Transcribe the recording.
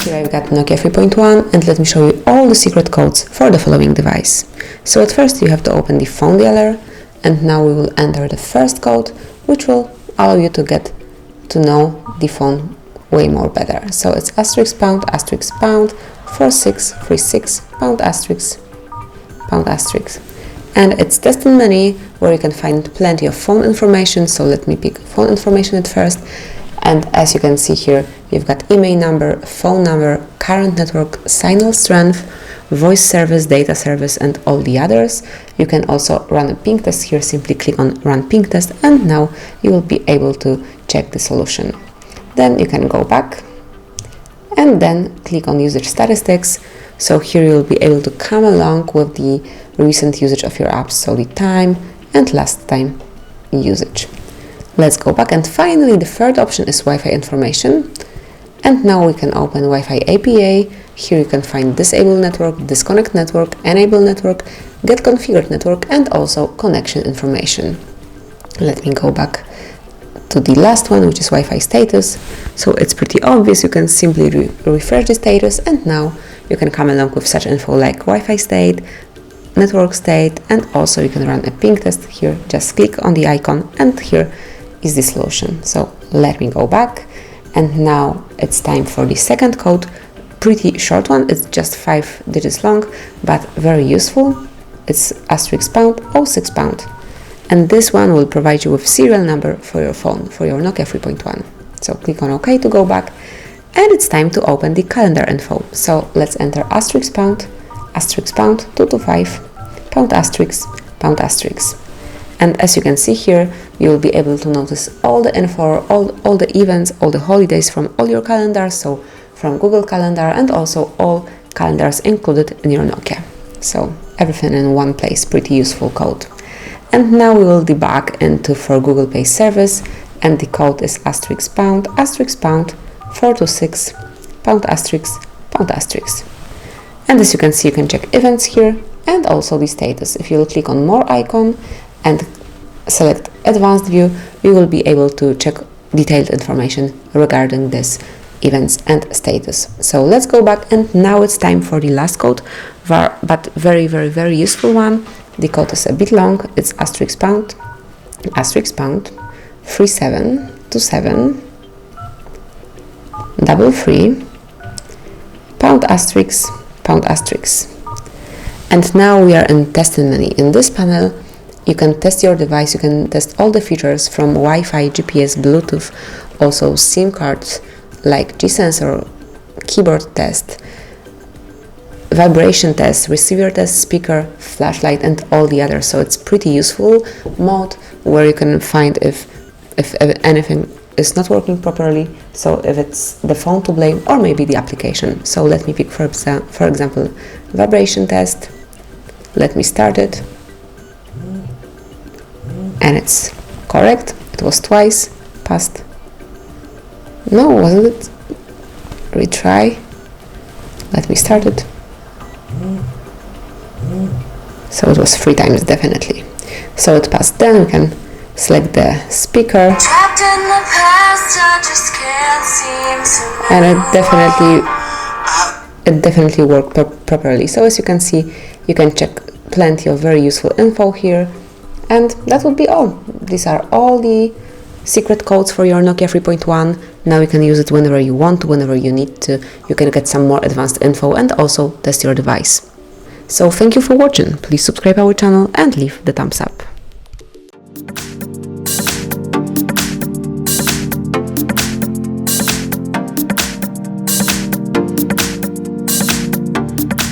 Here I've got Nokia 3.1 and let me show you all the secret codes for the following device. So at first you have to open the phone dialer, and now we will enter the first code, which will allow you to get to know the phone way more better. So it's asterisk pound 4636 pound asterisk. And it's testing menu where you can find plenty of phone information. So let me pick phone information at first. And as you can see here, you've got email number, phone number, current network, signal strength, voice service, data service, and all the others. You can also run a ping test here. Simply click on run ping test, and now you will be able to check the solution. Then you can go back and then click on usage statistics. So here you'll be able to come along with the recent usage of your apps, so the time and last time usage. Let's go back, and finally the third option is Wi-Fi information. And now we can open Wi-Fi APA. Here you can find disable network, disconnect network, enable network, get configured network, and also connection information. Let me go back to the last one, which is Wi-Fi status. So it's pretty obvious. You can simply refresh the status, and now you can come along with such info like Wi-Fi state, network state, and also you can run a ping test here. Just click on the icon, and here is the solution. So let me go back, and now it's time for the second code. Pretty short one, it's just 5 digits long, but very useful. It's asterisk pound 06 pound, and this one will provide you with serial number for your phone, for your Nokia 3.1. So click on OK to go back, and it's time to open the calendar info. So let's enter asterisk pound 225 pound asterisk. And as you can see here, you will be able to notice all the info, all the events, all the holidays from all your calendars, so from Google Calendar, and also all calendars included in your Nokia. So everything in one place, pretty useful code. And now we will debug into for Google Pay service, and the code is asterisk pound 426 pound asterisk. And as you can see, you can check events here and also the status. If you click on more icon and select advanced view, you will be able to check detailed information regarding this events and status. So let's go back, and now it's time for the last code, but very useful one. The code is a bit long. It's asterisk pound 3727 33 pound asterisk. And now we are in testing menu. In this panel, you can test your device. You can test all the features from Wi-Fi, GPS, Bluetooth, also SIM cards like G-sensor, keyboard test, vibration test, receiver test, speaker, flashlight, and all the others. So it's pretty useful mode where you can find if anything is not working properly, so if it's the phone to blame or maybe the application. So let me pick for example vibration test. Let me start it, and it's correct. It was twice passed. No, wasn't it? Retry. Let me start it. So it was 3 times definitely. So it passed. Then we can select the speaker, and it definitely worked properly. So as you can see, you can check plenty of very useful info here, and that would be all. These are all the secret codes for your Nokia 3.1. Now you can use it whenever you want, whenever you need to. You can get some more advanced info and also test your device. So thank you for watching. Please subscribe our channel and leave the thumbs up.